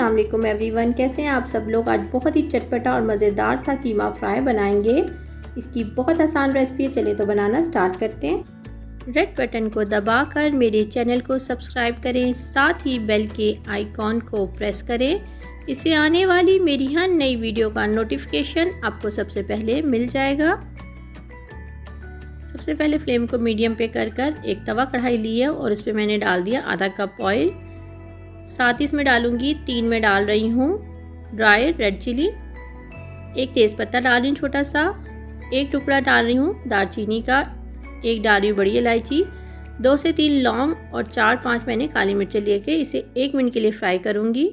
अस्सलाम वालेकुम एवरीवन, कैसे हैं आप सब लोग। आज बहुत ही चटपटा और मज़ेदार सा कीमा फ्राई बनाएंगे। इसकी बहुत आसान रेसिपी है। चलिए तो बनाना स्टार्ट करते हैं। रेड बटन को दबाकर मेरे चैनल को सब्सक्राइब करें, साथ ही बेल के आइकॉन को प्रेस करें। इससे आने वाली मेरी हर नई वीडियो का नोटिफिकेशन आपको सबसे पहले मिल जाएगा। सबसे पहले फ्लेम को मीडियम पे कर एक तवा कढ़ाई ली है और उस पर मैंने डाल दिया आधा कप ऑयल। साथ ही इसमें डालूंगी 3 में डाल रही हूँ ड्राई रेड चिली, एक तेज़पत्ता डाल रही हूँ छोटा सा, एक टुकड़ा डाल रही हूँ दालचीनी का, एक डाल रही हूँ बड़ी इलायची, 2 से 3 लौंग और 4-5 मैंने काली मिर्च लिए के इसे 1 मिनट के लिए फ्राई करूँगी।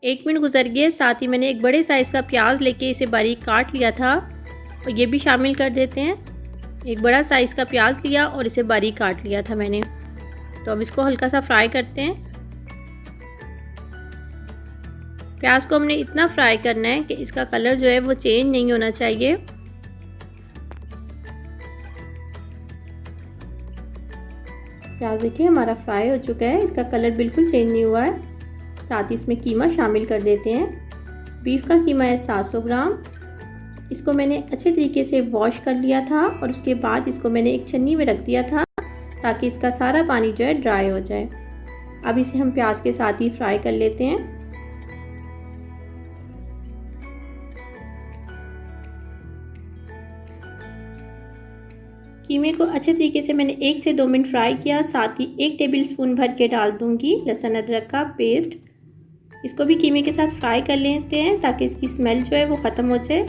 1 मिनट गुजर गए। साथ ही मैंने एक बड़े साइज़ का प्याज लेके इसे बारीक काट लिया था और ये भी शामिल कर देते हैं। एक बड़ा साइज़ का प्याज लिया और इसे बारीक काट लिया था मैंने। तो अब इसको हल्का सा फ्राई करते हैं। प्याज को हमने इतना फ्राई करना है कि इसका कलर जो है वो चेंज नहीं होना चाहिए। प्याज देखिए हमारा फ्राई हो चुका है, इसका कलर बिल्कुल चेंज नहीं हुआ है। साथ ही इसमें कीमा शामिल कर देते हैं। बीफ का कीमा है 700 ग्राम। इसको मैंने अच्छे तरीके से वॉश कर लिया था और उसके बाद इसको मैंने एक छन्नी में रख दिया था ताकि इसका सारा पानी जो है ड्राई हो जाए। अब इसे हम प्याज के साथ ही फ्राई कर लेते हैं। कीमे को अच्छे तरीके से मैंने 1 से 2 मिनट फ्राई किया। साथ ही 1 टेबलस्पून भर के डाल दूंगी लहसुन अदरक का पेस्ट। इसको भी कीमे के साथ फ्राई कर लेते हैं ताकि इसकी स्मेल जो है वो ख़त्म हो जाए।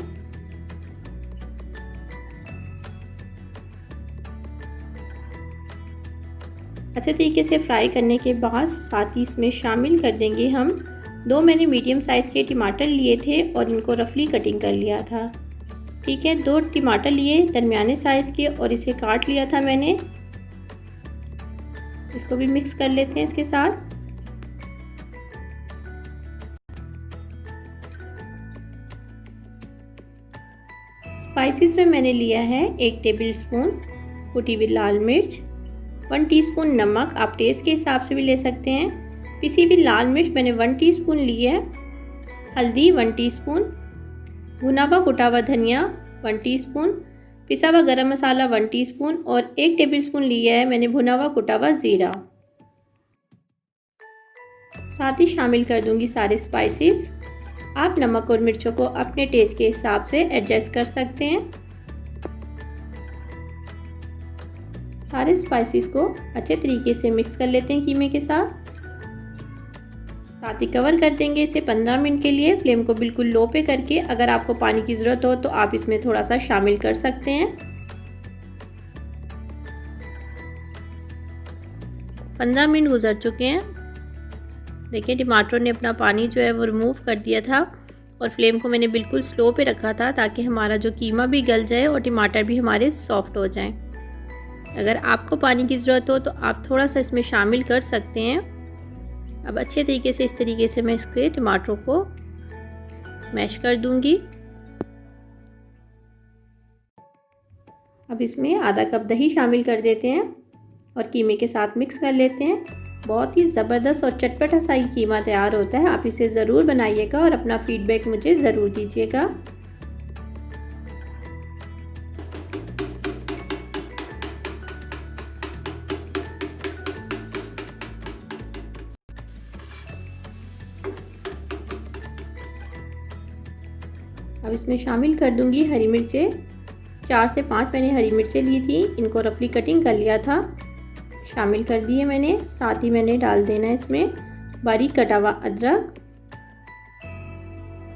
अच्छे तरीके से फ्राई करने के बाद साथ ही इसमें शामिल कर देंगे हम 2 मैंने मीडियम साइज़ के टमाटर लिए थे और इनको रफली कटिंग कर लिया था। ठीक है, 2 टमाटर लिए दरमियाने साइज़ के और इसे काट लिया था मैंने। इसको भी मिक्स कर लेते हैं इसके साथ। स्पाइसेस में मैंने लिया है 1 टेबलस्पून कुटी हुई लाल मिर्च, 1 टीस्पून नमक, आप टेस्ट के हिसाब से भी ले सकते हैं। पिसी हुई लाल मिर्च मैंने 1 टीस्पून ली है। हल्दी 1 टीस्पून, भुना हुआ कुटा हुआ धनिया 1 टीस्पून, पिसा हुआ गरम मसाला 1 टीस्पून और 1 टेबलस्पून लिया है मैंने भुना हुआ कुटा हुआ ज़ीरा। साथ ही शामिल कर दूंगी सारे स्पाइसेस। आप नमक और मिर्चों को अपने टेस्ट के हिसाब से एडजस्ट कर सकते हैं। सारे स्पाइसेस को अच्छे तरीके से मिक्स कर लेते हैं कीमे के साथ। साथ ही कवर कर देंगे इसे 15 मिनट के लिए। फ्लेम को बिल्कुल लो पे करके अगर आपको पानी की ज़रूरत हो तो आप इसमें थोड़ा सा शामिल कर सकते हैं। 15 मिनट गुजर चुके हैं। देखिए टमाटर ने अपना पानी जो है वो रिमूव कर दिया था और फ्लेम को मैंने बिल्कुल स्लो पे रखा था ताकि हमारा जो कीमा भी गल जाए और टमाटर भी हमारे सॉफ्ट हो जाएं। अगर आपको पानी की ज़रूरत हो तो आप थोड़ा सा इसमें शामिल कर सकते हैं। अब अच्छे तरीके से इस तरीके से मैं इसके टमाटरों को मैश कर दूंगी। अब इसमें आधा कप दही शामिल कर देते हैं और कीमे के साथ मिक्स कर लेते हैं। बहुत ही ज़बरदस्त और चटपटा सा ये कीमा तैयार होता है। आप इसे ज़रूर बनाइएगा और अपना फीडबैक मुझे ज़रूर दीजिएगा। अब इसमें शामिल कर दूंगी हरी मिर्चें। 4 से 5 मैंने हरी मिर्चें ली थी, इनको रफली कटिंग कर लिया था, शामिल कर दिए मैंने। साथ ही मैंने डाल देना है इसमें बारीक कटा हुआ अदरक।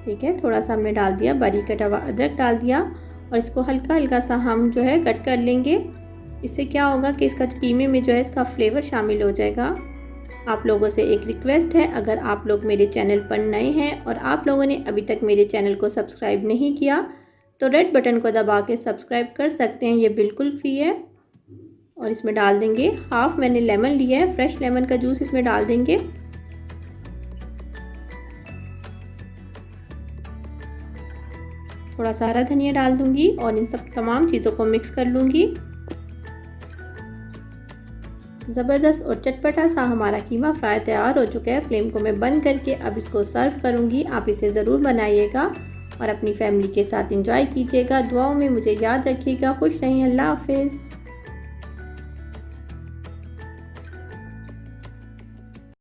ठीक है, थोड़ा सा हमने डाल दिया बारीक कटा हुआ अदरक डाल दिया और इसको हल्का हल्का सा हम जो है कट कर लेंगे। इससे क्या होगा कि इसका कीमे में जो है इसका फ्लेवर शामिल हो जाएगा। आप लोगों से एक रिक्वेस्ट है, अगर आप लोग मेरे चैनल पर नए हैं और आप लोगों ने अभी तक मेरे चैनल को सब्सक्राइब नहीं किया तो रेड बटन को दबा के सब्सक्राइब कर सकते हैं, ये बिल्कुल फ्री है। और इसमें डाल देंगे हाफ मैंने लेमन लिया है, फ्रेश लेमन का जूस इसमें डाल देंगे। थोड़ा सा हरा धनिया डाल दूंगी और इन सब तमाम चीज़ों को मिक्स कर लूँगी। ज़बरदस्त और चटपटा सा हमारा कीमा फ्राई तैयार हो चुका है। फ्लेम को मैं बंद करके अब इसको सर्व करूँगी। आप इसे ज़रूर बनाइएगा और अपनी फैमिली के साथ एंजॉय कीजिएगा। दुआओं में मुझे याद रखिएगा। खुश रहें। अल्लाह हाफ़िज़।